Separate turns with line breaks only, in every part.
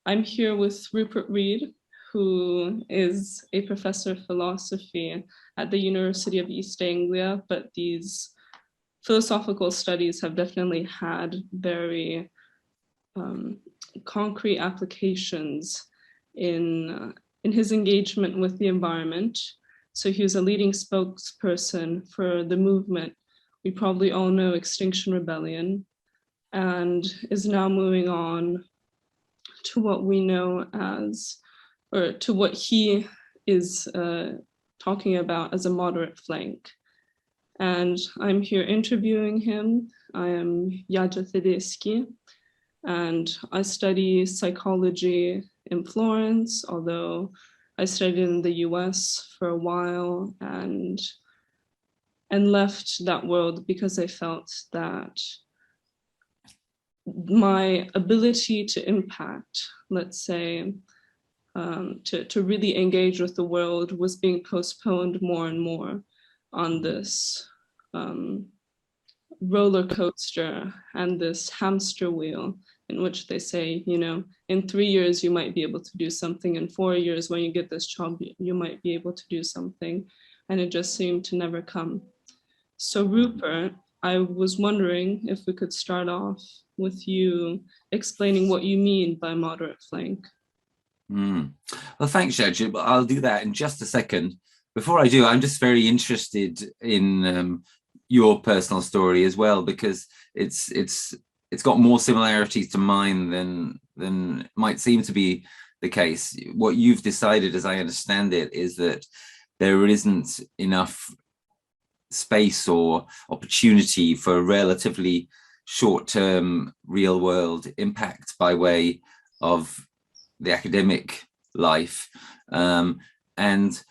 I'm here with Rupert Read, who is a professor of philosophy at the University of East Anglia, but these philosophical studies have definitely had very concrete applications in his engagement with the environment. So he was a leading spokesperson for the movement we probably all know, Extinction Rebellion, and is now moving on to what we know as, or to what he is talking about as a moderate flank. And I'm here interviewing him. I am Jadzia Tedeschi, and I study psychology in Florence, although I studied in the US for a while and left that world because I felt that my ability to impact, let's say, to really engage with the world was being postponed more and more on this roller coaster and this hamster wheel in which they say, you know, in 3 years you might be able to do something, in 4 years when you get this job you might be able to do something, and it just seemed to never come. So Rupert, I was wondering if we could start off with you explaining what you mean by moderate flank.
Well, thanks, Jadzia. I'll do that in just a second. Before I do, I'm just very interested in your personal story as well, because it's got more similarities to mine than might seem to be the case. What you've decided, as I understand it, is that there isn't enough space or opportunity for relatively short-term real-world impact by way of the academic life. And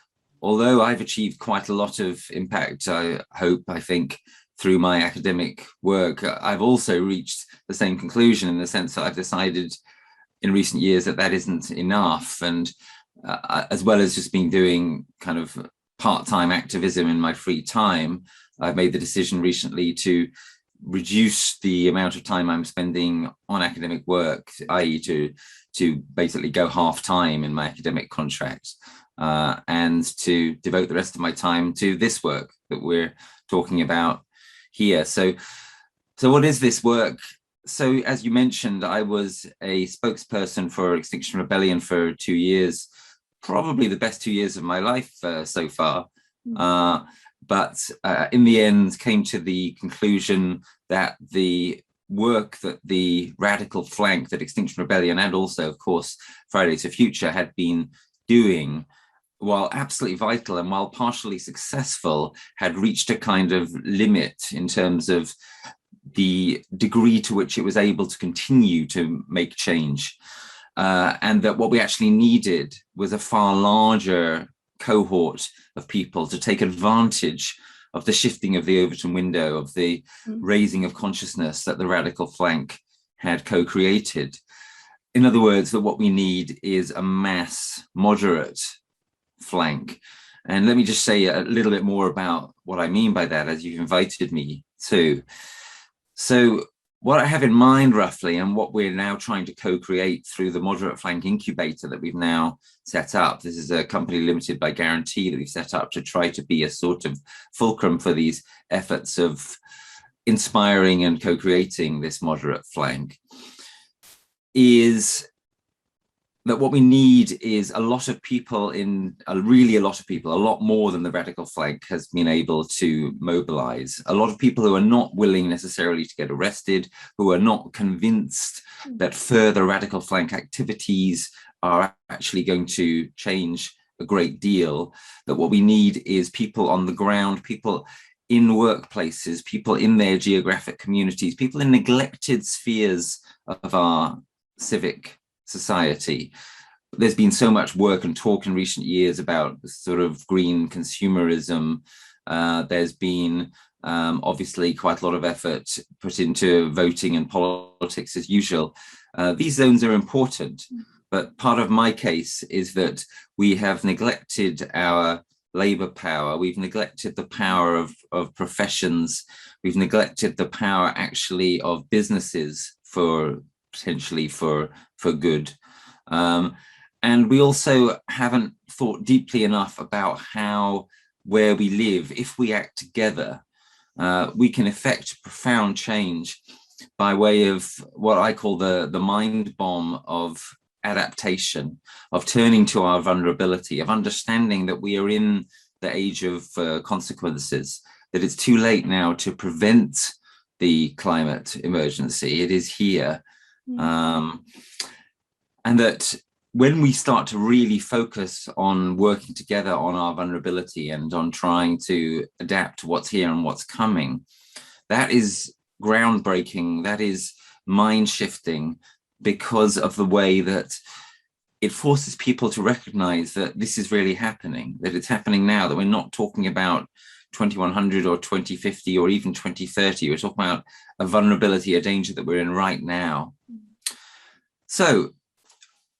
although I've achieved quite a lot of impact, I think, through my academic work, I've also reached the same conclusion, in the sense that I've decided in recent years that that isn't enough. And as well as just been doing kind of part-time activism in my free time, I've made the decision recently to reduce the amount of time I'm spending on academic work, i.e. to basically go half-time in my academic contract, and to devote the rest of my time to this work that we're talking about here. So what is this work? So as you mentioned, I was a spokesperson for Extinction Rebellion for 2 years, probably the best 2 years of my life so far. But in the end came to the conclusion that the work that the radical flank that Extinction Rebellion, and also, of course, Fridays for Future, had been doing, while absolutely vital and while partially successful, had reached a kind of limit in terms of the degree to which it was able to continue to make change. And that what we actually needed was a far larger cohort of people to take advantage of the shifting of the Overton window, of the raising of consciousness that the radical flank had co-created. In other words, that what we need is a mass moderate flank. And let me just say a little bit more about what I mean by that, as you've invited me to. So what I have in mind roughly, and what we're now trying to co-create through the Moderate Flank Incubator that we've now set up. This is a company limited by guarantee that we've set up to try to be a sort of fulcrum for these efforts of inspiring and co-creating this moderate flank, is that what we need is a lot of people really a lot of people, a lot more than the radical flank has been able to mobilize. A lot of people who are not willing necessarily to get arrested, who are not convinced that further radical flank activities are actually going to change a great deal. That what we need is people on the ground, people in workplaces, people in their geographic communities, people in neglected spheres of our civic society. There's been so much work and talk in recent years about sort of green consumerism. There's been obviously quite a lot of effort put into voting and politics as usual. These zones are important, but part of my case is that we have neglected our labor power. We've neglected the power of professions. We've neglected the power actually of businesses for potentially for good. And we also haven't thought deeply enough about how, where we live, if we act together, we can effect profound change by way of what I call the mind bomb of adaptation, of turning to our vulnerability, of understanding that we are in the age of consequences, that it's too late now to prevent the climate emergency. It is here. And that when we start to really focus on working together on our vulnerability and on trying to adapt to what's here and what's coming, that is groundbreaking, that is mind shifting, because of the way that it forces people to recognize that this is really happening, that it's happening now, that we're not talking about 2100 or 2050 or even 2030. We're talking about a vulnerability, a danger that we're in right now. So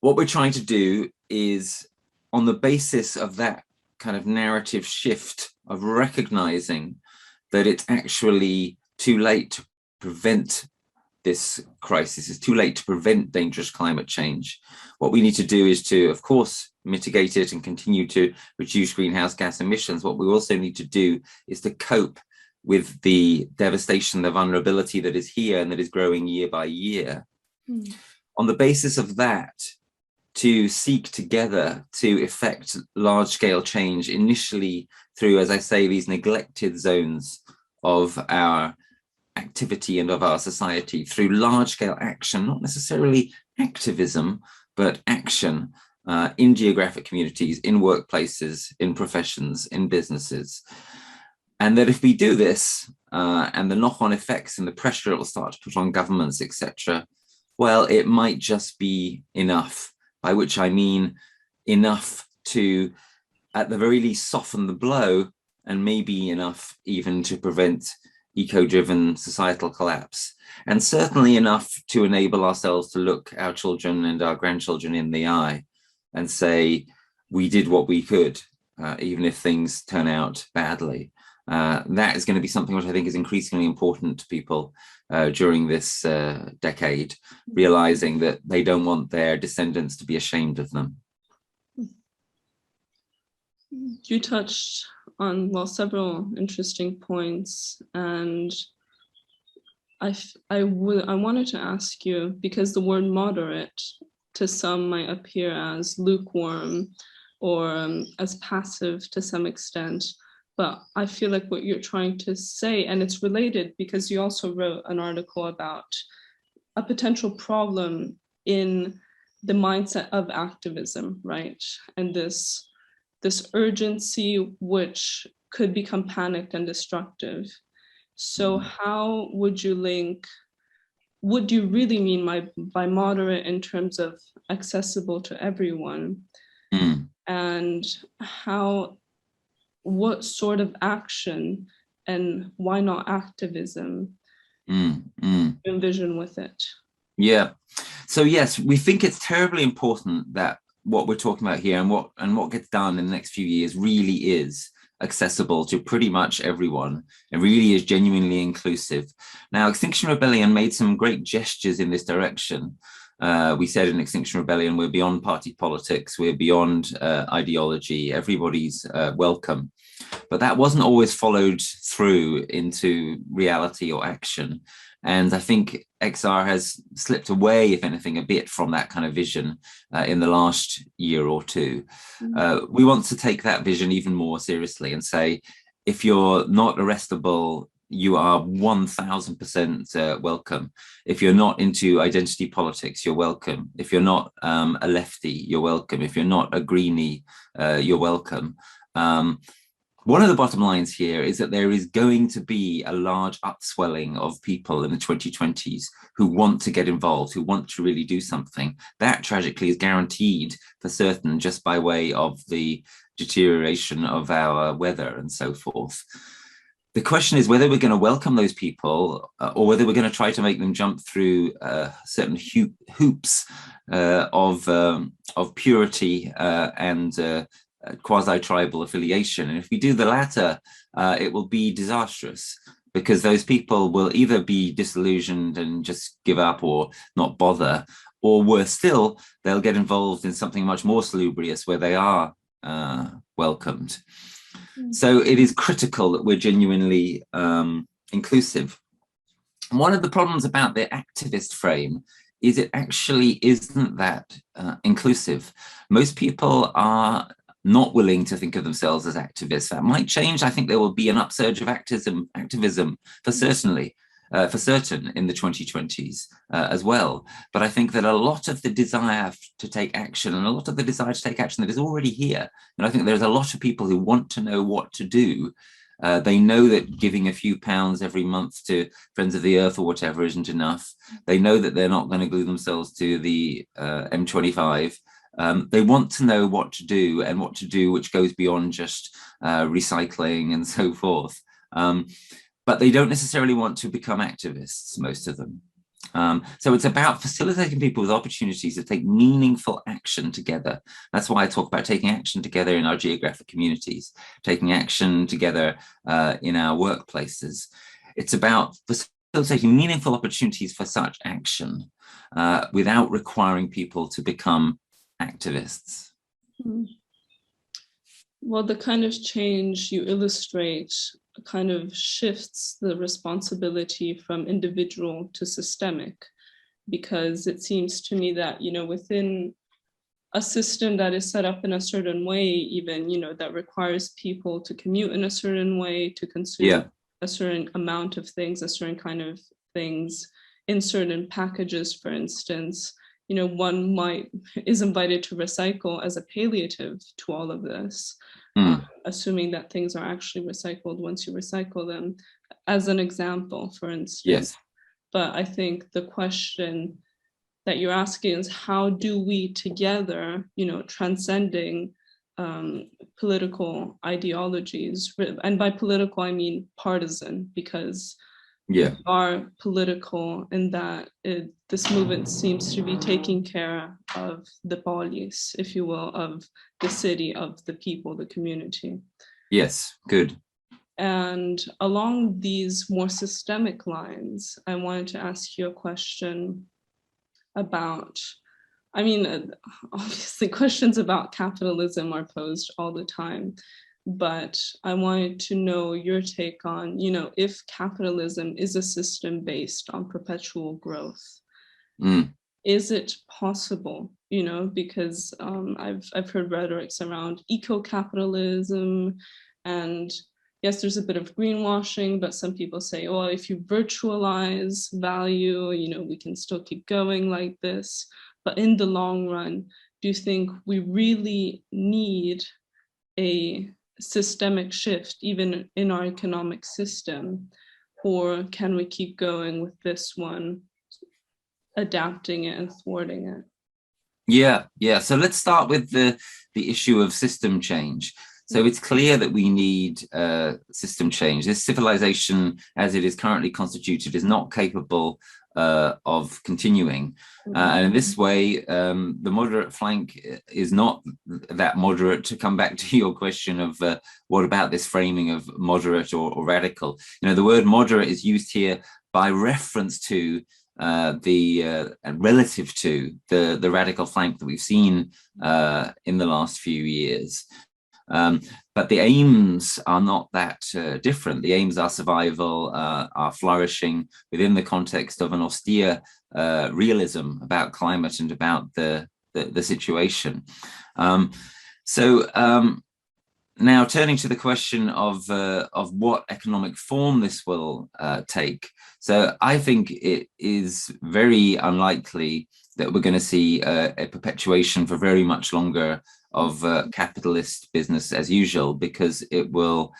what we're trying to do is, on the basis of that kind of narrative shift of recognizing that it's actually too late to prevent this crisis, it's too late to prevent dangerous climate change. What we need to do is to, of course, mitigate it and continue to reduce greenhouse gas emissions. What we also need to do is to cope with the devastation, the vulnerability that is here and that is growing year by year. On the basis of that, to seek together to effect large-scale change, initially through, as I say, these neglected zones of our activity and of our society, through large-scale action, not necessarily activism, but action in geographic communities, in workplaces, in professions, in businesses. And that if we do this, and the knock-on effects and the pressure it will start to put on governments, etc., well, it might just be enough, by which I mean enough to, at the very least, soften the blow, and maybe enough even to prevent eco-driven societal collapse, and certainly enough to enable ourselves to look our children and our grandchildren in the eye and say, we did what we could, even if things turn out badly. That is going to be something which I think is increasingly important to people during this decade, realizing that they don't want their descendants to be ashamed of them.
You touched on, well, several interesting points, and I wanted to ask you, because the word moderate to some might appear as lukewarm or as passive to some extent, but I feel like what you're trying to say, and it's related because you also wrote an article about a potential problem in the mindset of activism, right? And this urgency which could become panicked and destructive. So how would you link, would you really mean by moderate in terms of accessible to everyone? And what sort of action, and why not activism, envision with it?
Yeah. So yes, we think it's terribly important that what we're talking about here and what gets done in the next few years really is accessible to pretty much everyone and really is genuinely inclusive. Now, Extinction Rebellion made some great gestures in this direction. We said in Extinction Rebellion, we're beyond party politics, we're beyond ideology, everybody's welcome. But that wasn't always followed through into reality or action. And I think XR has slipped away, if anything, a bit from that kind of vision in the last year or two. We want to take that vision even more seriously and say, if you're not arrestable, you are 1000% welcome. If you're not into identity politics, you're welcome. If you're not a lefty, you're welcome. If you're not a greenie, you're welcome. One of the bottom lines here is that there is going to be a large upswelling of people in the 2020s who want to get involved, who want to really do something. That tragically is guaranteed for certain just by way of the deterioration of our weather and so forth. The question is whether we're going to welcome those people or whether we're going to try to make them jump through certain hoops of purity and quasi-tribal affiliation. And if we do the latter, it will be disastrous, because those people will either be disillusioned and just give up or not bother, or worse still, they'll get involved in something much more salubrious where they are welcomed. So it is critical that we're genuinely inclusive. And one of the problems about the activist frame is it actually isn't that inclusive. Most people are not willing to think of themselves as activists. That might change. I think there will be an upsurge of activism for certain in the 2020s as well. But I think that a lot of the desire to take action and a lot of the desire to take action that is already here, and I think there's a lot of people who want to know what to do. They know that giving a few pounds every month to Friends of the Earth or whatever isn't enough. They know that they're not going to glue themselves to the M25. They want to know what to do and what to do, which goes beyond just recycling and so forth. But they don't necessarily want to become activists, most of them. So it's about facilitating people with opportunities to take meaningful action together. That's why I talk about taking action together in our geographic communities, taking action together in our workplaces. It's about facilitating meaningful opportunities for such action without requiring people to become activists.
Well, the kind of change you illustrate kind of shifts the responsibility from individual to systemic, because it seems to me that, you know, within a system that is set up in a certain way, even, you know, that requires people to commute in a certain way, to consume a certain amount of things, a certain kind of things in certain packages, for instance, you know, one is invited to recycle as a palliative to all of this. Assuming that things are actually recycled once you recycle them, as an example, for instance.
Yes.
But I think the question that you're asking is, how do we together, you know, transcending political ideologies, and by political I mean partisan, because we are political in that this movement seems to be taking care of the polis, if you will, of the city, of the people, the community.
Yes, good.
And along these more systemic lines, I wanted to ask you a question about, I mean, obviously questions about capitalism are posed all the time, but I wanted to know your take on, you know, if capitalism is a system based on perpetual growth, is it possible, you know, because I've heard rhetorics around eco-capitalism, and yes, there's a bit of greenwashing, but some people say, oh, if you virtualize value, you know, we can still keep going like this. But in the long run, do you think we really need a systemic shift even in our economic system, or can we keep going with this one, adapting it and thwarting it?
Yeah. So let's start with the issue of system change. So it's clear that we need system change. This civilization, as it is currently constituted, is not capable of continuing. And in this way, the moderate flank is not that moderate, to come back to your question of what about this framing of moderate or radical. You know, the word moderate is used here by reference to relative to the radical flank that we've seen in the last few years. But the aims are not that different. The aims are survival, are flourishing within the context of an austere realism about climate and about the situation. Now turning to the question of what economic form this will take. So I think it is very unlikely that we're going to see a perpetuation for very much longer of capitalist business as usual, because it will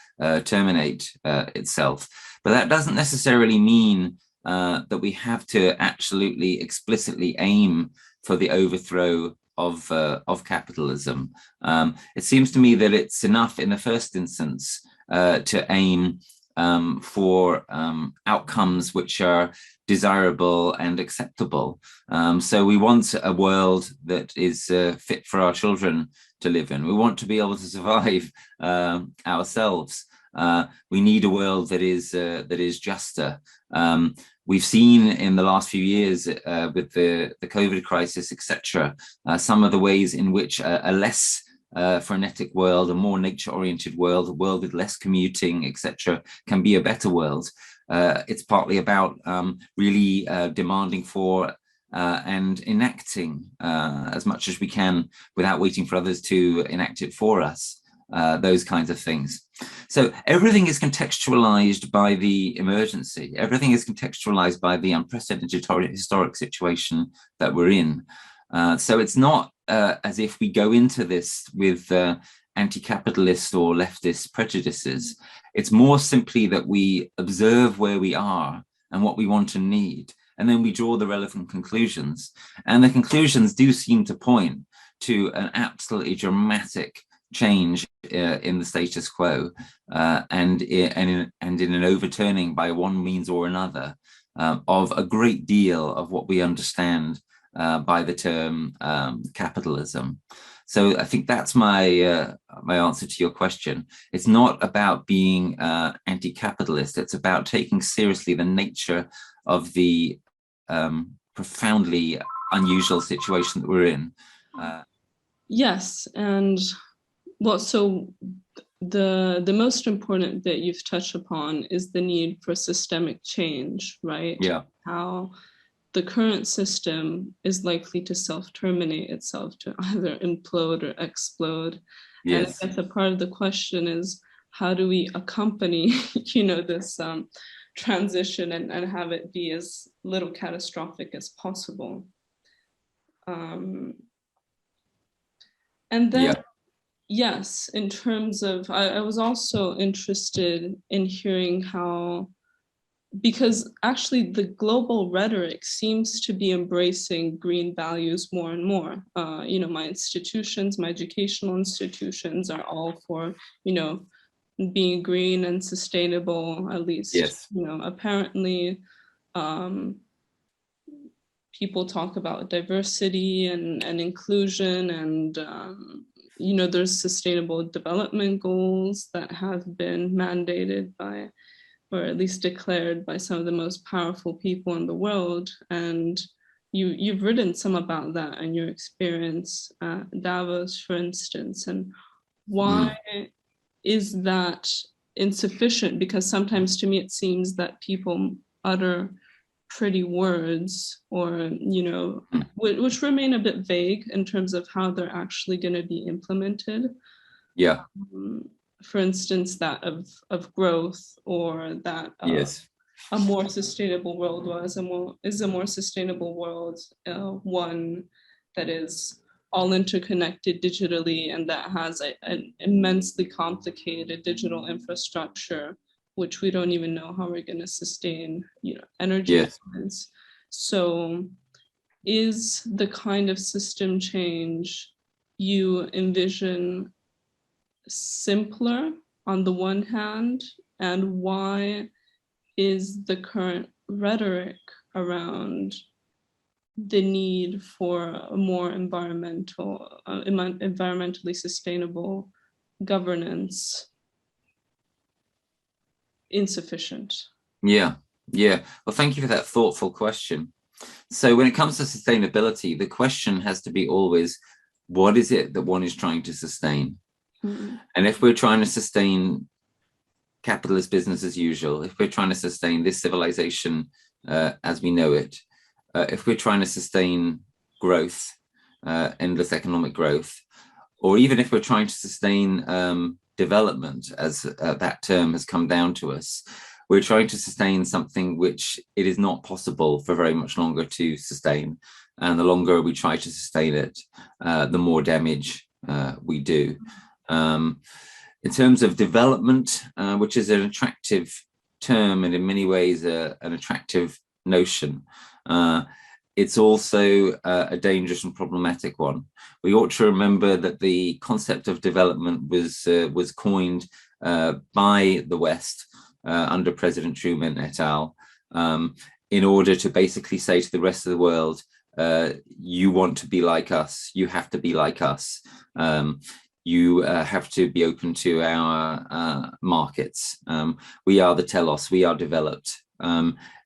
terminate itself. But that doesn't necessarily mean that we have to absolutely explicitly aim for the overthrow of capitalism. It seems to me that it's enough in the first instance to aim for outcomes which are desirable and acceptable. So we want a world that is fit for our children to live in. We want to be able to survive ourselves. We need a world that is juster. We've seen in the last few years with the COVID crisis, etc., some of the ways in which a less frenetic world, a more nature-oriented world, a world with less commuting, etc., can be a better world. It's partly about really demanding for and enacting as much as we can without waiting for others to enact it for us. Those kinds of things. So everything is contextualized by the emergency. Everything is contextualized by the unprecedented historic situation that we're in. So it's not as if we go into this with anti-capitalist or leftist prejudices. It's more simply that we observe where we are and what we want and need, and then we draw the relevant conclusions. And the conclusions do seem to point to an absolutely dramatic change in the status quo and in an overturning by one means or another of a great deal of what we understand by the term capitalism. So I think that's my my answer to your question. It's not about being anti-capitalist. It's about taking seriously the nature of the profoundly unusual situation that we're in.
Yes, and well, so the most important bit you've touched upon is the need for systemic change, right?
Yeah.
How the current system is likely to self-terminate itself, to either implode or explode.
Yes.
And I guess a part of the question is, how do we accompany, this transition and have it be as little catastrophic as possible? And then,
yeah.
Yes, in terms of, I was also interested in hearing how, because actually the global rhetoric seems to be embracing green values more and more. My institutions, my educational institutions are all for, being green and sustainable, at least,
Yes.
Apparently, people talk about diversity and inclusion and, there's sustainable development goals that have been mandated by, or at least declared by, some of the most powerful people in the world. And you've written some about that in your experience at Davos, for instance. And why is that insufficient? Because sometimes to me it seems that people utter pretty words or, which remain a bit vague in terms of how they're actually going to be implemented.
Yeah.
For instance, that of growth, or that
Yes.
a more sustainable world is a more sustainable world one that is all interconnected digitally and that has an immensely complicated digital infrastructure, which we don't even know how we're going to sustain, energy.
Yes.
So is the kind of system change you envision simpler on the one hand, and why is the current rhetoric around the need for a more environmentally sustainable governance insufficient?
Yeah. Well, thank you for that thoughtful question. So when it comes to sustainability, the question has to be always, what is it that one is trying to sustain? And if we're trying to sustain capitalist business as usual, if we're trying to sustain this civilization as we know it, if we're trying to sustain growth, endless economic growth, or even if we're trying to sustain development, as that term has come down to us, we're trying to sustain something which it is not possible for very much longer to sustain. And the longer we try to sustain it, the more damage we do. In terms of development, which is an attractive term and in many ways an attractive notion, it's also a dangerous and problematic one. We ought to remember that the concept of development was coined by the West under President Truman et al. In order to basically say to the rest of the world, you want to be like us, you have to be like us. You have to be open to our markets. We are the telos, we are developed.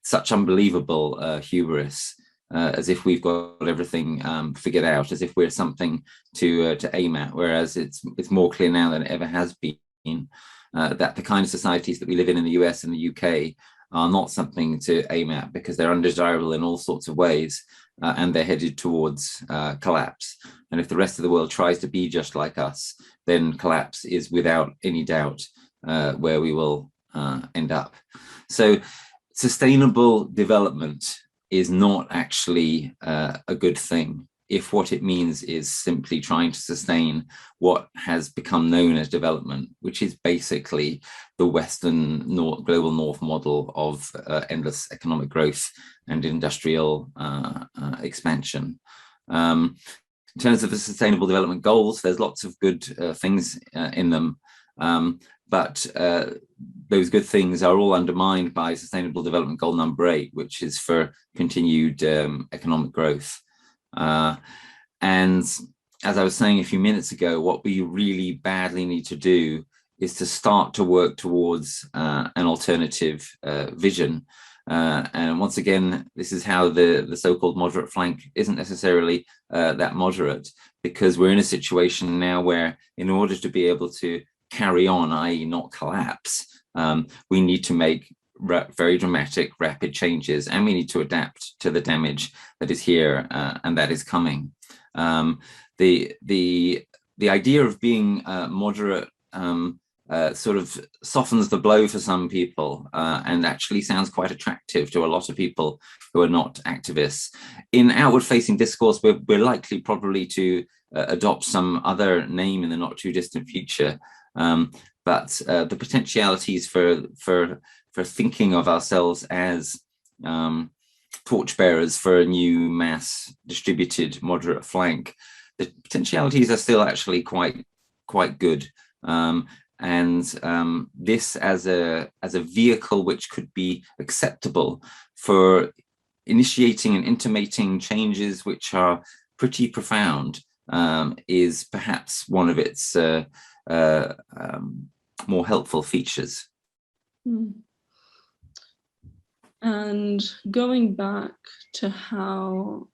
such unbelievable hubris, as if we've got everything figured out, as if we're something to aim at, whereas it's more clear now than it ever has been that the kind of societies that we live in the US and the UK are not something to aim at, because they're undesirable in all sorts of ways, and they're headed towards collapse. And if the rest of the world tries to be just like us, then collapse is without any doubt where we will end up. So sustainable development is not actually a good thing if what it means is simply trying to sustain what has become known as development, which is basically the Western global North model of endless economic growth and industrial expansion. In terms of the Sustainable Development Goals, there's lots of good things in them, but those good things are all undermined by Sustainable Development Goal number 8, which is for continued economic growth. And as I was saying a few minutes ago, what we really badly need to do is to start to work towards an alternative vision. And once again, this is how the so-called moderate flank isn't necessarily that moderate, because we're in a situation now where, in order to be able to carry on, i.e. not collapse, we need to make very dramatic, rapid changes, and we need to adapt to the damage that is here and that is coming. The idea of being moderate sort of softens the blow for some people and actually sounds quite attractive to a lot of people who are not activists. In outward-facing discourse, we're likely probably to adopt some other name in the not too distant future. But the potentialities for thinking of ourselves as torchbearers for a new mass distributed moderate flank, the potentialities are still actually quite good. And this as a vehicle which could be acceptable for initiating and intimating changes which are pretty profound is perhaps one of its more helpful features.
And going back to how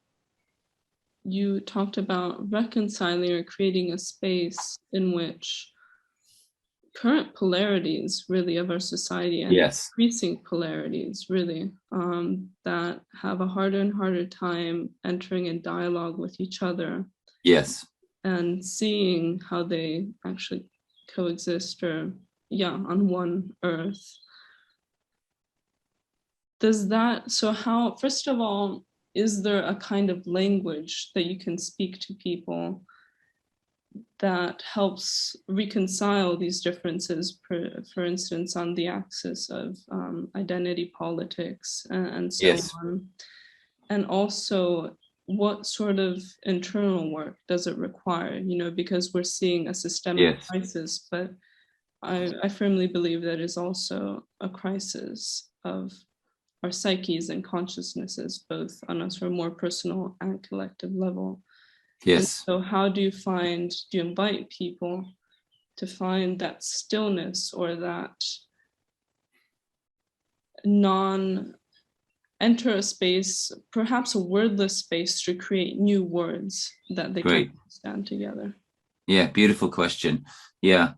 you talked about reconciling or creating a space in which current polarities really of our society and
yes.
increasing polarities really that have a harder and harder time entering in dialogue with each other.
Yes.
And seeing how they actually coexist on one earth. How, first of all, is there a kind of language that you can speak to people that helps reconcile these differences, for instance, on the axis of identity politics and so
yes.
on? And also, what sort of internal work does it require? Because we're seeing a systemic crisis, but I firmly believe that is also a crisis of our psyches and consciousnesses, both on a sort of more personal and collective level.
Yes.
And so how do you invite people to find that stillness or that enter a space, perhaps a wordless space, to create new words that they can stand together?
Yeah, beautiful question. Yeah.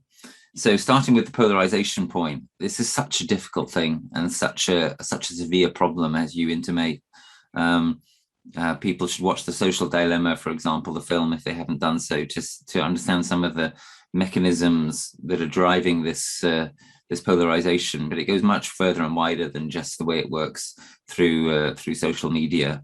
So starting with the polarization point, this is such a difficult thing and such a severe problem, as you intimate. People should watch The Social Dilemma, for example, the film, if they haven't done so, to understand some of the mechanisms that are driving this polarization. But it goes much further and wider than just the way it works through social media.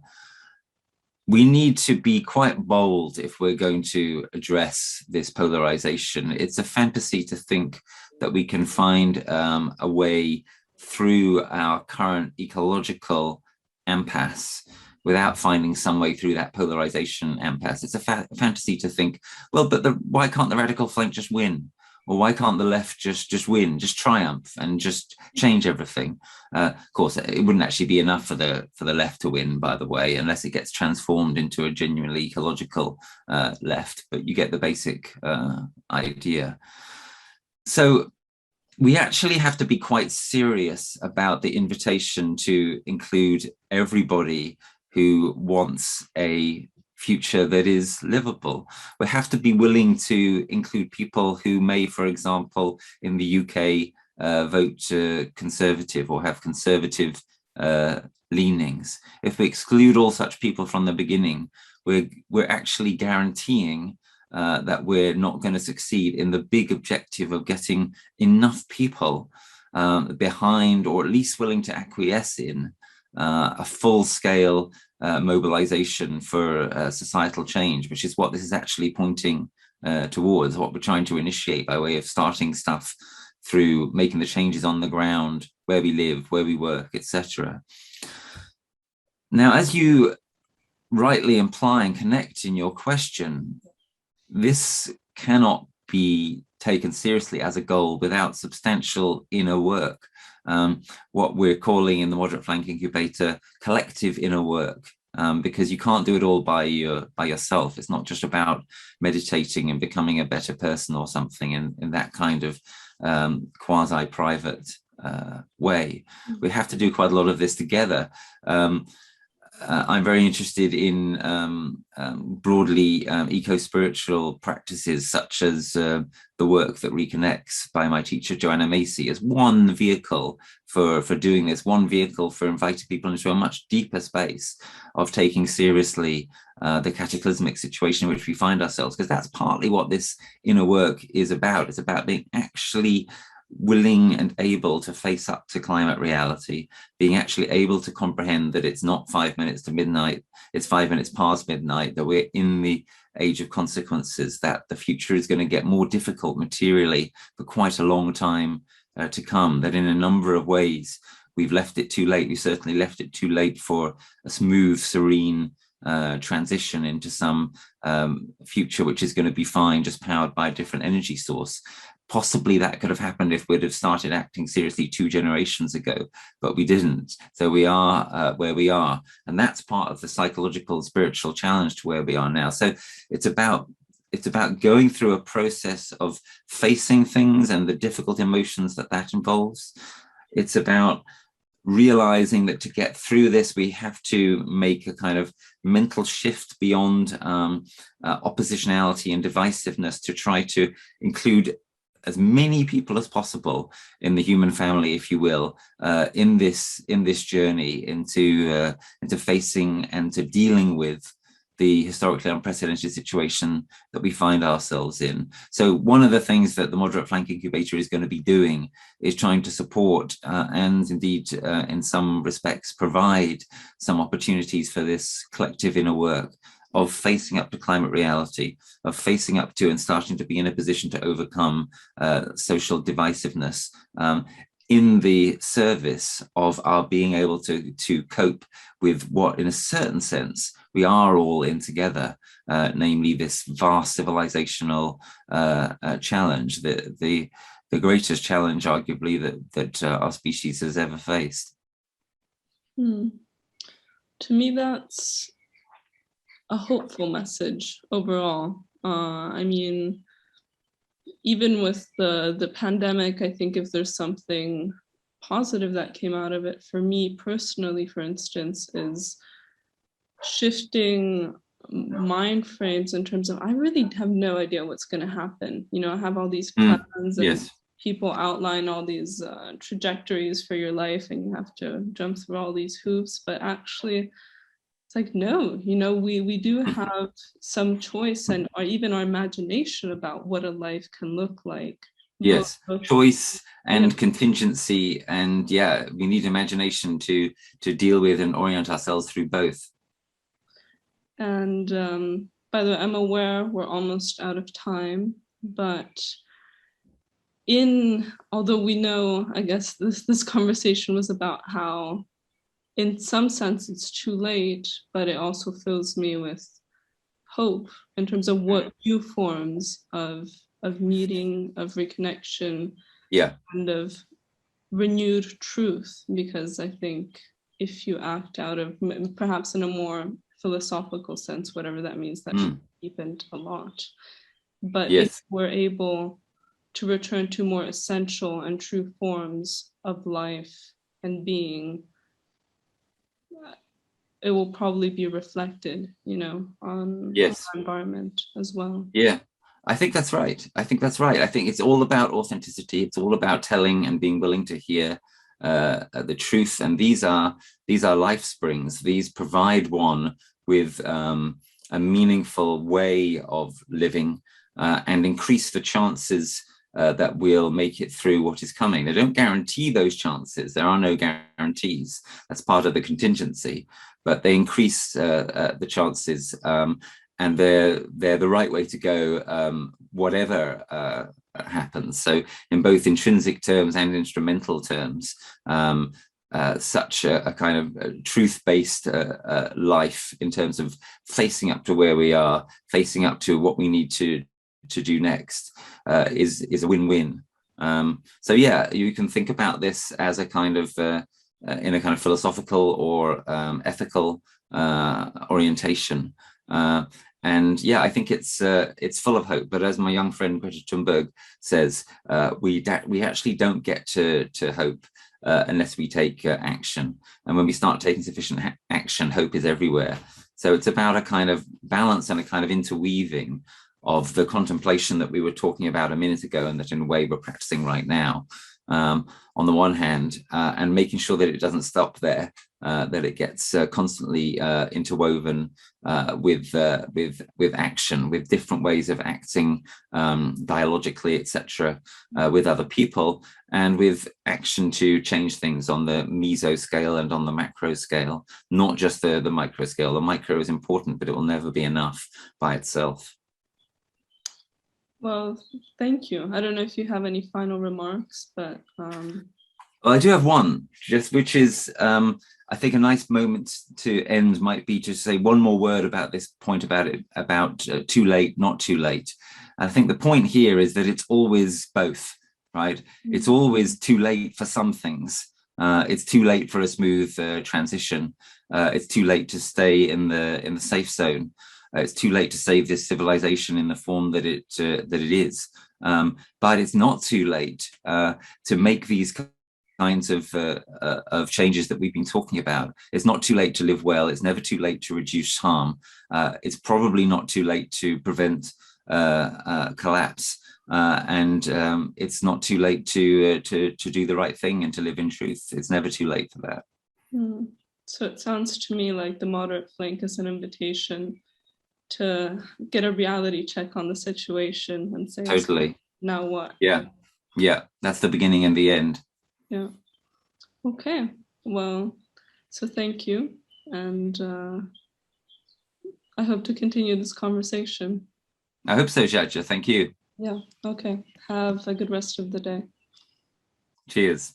We need to be quite bold if we're going to address this polarization. It's a fantasy to think that we can find a way through our current ecological impasse without finding some way through that polarization impasse. It's a fantasy to think, well, but why can't the radical flank just win? Or why can't the left just win, just triumph and just change everything? Of course, it wouldn't actually be enough for the left to win, by the way, unless it gets transformed into a genuinely ecological left. But you get the basic idea. So we actually have to be quite serious about the invitation to include everybody who wants a future that is livable. We have to be willing to include people who may, for example, in the UK, vote conservative or have conservative leanings. If we exclude all such people from the beginning, we're actually guaranteeing that we're not going to succeed in the big objective of getting enough people behind, or at least willing to acquiesce in, a full-scale mobilization for societal change, which is what this is actually pointing towards, what we're trying to initiate by way of starting stuff through making the changes on the ground, where we live, where we work, etc. Now, as you rightly imply and connect in your question, this cannot be taken seriously as a goal without substantial inner work, what we're calling in the Moderate Flank Incubator collective inner work, because you can't do it all by yourself. It's not just about meditating and becoming a better person or something in that kind of quasi-private way. We have to do quite a lot of this together. I'm very interested in broadly eco-spiritual practices, such as the work that reconnects by my teacher Joanna Macy, as one vehicle for doing this, one vehicle for inviting people into a much deeper space of taking seriously the cataclysmic situation in which we find ourselves, because that's partly what this inner work is about. It's about being actually willing and able to face up to climate reality, being actually able to comprehend that it's not 5 minutes to midnight, it's 5 minutes past midnight, that we're in the age of consequences, that the future is going to get more difficult materially for quite a long time to come, that in a number of ways we've left it too late. We certainly left it too late for a smooth, serene transition into some future which is going to be fine, just powered by a different energy source. Possibly that could have happened if we'd have started acting seriously 2 generations ago, but we didn't. So we are where we are. And that's part of the psychological, spiritual challenge to where we are now. So it's about going through a process of facing things and the difficult emotions that involves. It's about realizing that to get through this, we have to make a kind of mental shift beyond oppositionality and divisiveness to try to include as many people as possible in the human family, if you will, in this journey into facing and to dealing with the historically unprecedented situation that we find ourselves in. So one of the things that the Moderate Flank Incubator is going to be doing is trying to support and indeed in some respects provide some opportunities for this collective inner work of facing up to climate reality, of facing up to and starting to be in a position to overcome social divisiveness, in the service of our being able to cope with what, in a certain sense, we are all in together, namely this vast civilizational challenge, the greatest challenge, arguably, that our species has ever faced.
To me, that's a hopeful message overall. I mean, even with the pandemic, I think if there's something positive that came out of it, for me personally, for instance, is shifting mind frames in terms of, I really have no idea what's going to happen. You know, I have all these plans and people outline all these trajectories for your life, and you have to jump through all these hoops, but actually it's like, no, you know, we do have some choice and or even our imagination about what a life can look like.
Yes, choice and contingency, and yeah, we need imagination to deal with and orient ourselves through both.
And by the way, I'm aware we're almost out of time, but although we know, I guess this conversation was about how in some sense it's too late, but it also fills me with hope in terms of what new forms of meeting, of reconnection, and of renewed truth. Because I think if you act out of, perhaps in a more philosophical sense, whatever that means, that should be deepened a lot. But if we're able to return to more essential and true forms of life and being, it will probably be reflected, you know, on
Yes.
our environment as well.
Yeah, I think that's right. I think that's right. I think it's all about authenticity. It's all about telling and being willing to hear the truth. And these are life springs. These provide one with a meaningful way of living and increase the chances that we'll make it through what is coming. They don't guarantee those chances. There are no guarantees. That's part of the contingency, but they increase the chances. And they're the right way to go, whatever happens. So in both intrinsic terms and instrumental terms, such a kind of truth-based life in terms of facing up to where we are, facing up to what we need to do next, is a win-win. So yeah, you can think about this as a kind of in a kind of philosophical or ethical orientation. And yeah, I think it's full of hope. But as my young friend Greta Thunberg says, we actually don't get to hope unless we take action. And when we start taking sufficient action, hope is everywhere. So it's about a kind of balance and a kind of interweaving of the contemplation that we were talking about a minute ago, and that in a way we're practicing right now, on the one hand, and making sure that it doesn't stop there, that it gets constantly interwoven with action, with different ways of acting dialogically, etc., with other people, and with action to change things on the meso scale and on the macro scale, not just the micro scale. The micro is important, but it will never be enough by itself.
Well, thank you. I don't know if you have any final remarks, but
well, I do have one, which is I think a nice moment to end might be to say one more word about this point about too late, not too late. I think the point here is that it's always both, right? Mm-hmm. It's always too late for some things. It's too late for a smooth transition. It's too late to stay in the safe zone. It's too late to save this civilization in the form that it is. But it's not too late to make these kinds of changes that we've been talking about. It's not too late to live well. It's never too late to reduce harm. It's probably not too late to prevent collapse. And it's not too late to do the right thing and to live in truth. It's never too late for that.
So it sounds to me like the moderate flank is an invitation to get a reality check on the situation and say,
totally,
now what?
Yeah, that's the beginning and the end.
Yeah. Okay, well, so thank you, and I hope to continue this conversation.
I hope so, Jadzia. Thank you.
Yeah, okay. Have a good rest of the day.
Cheers.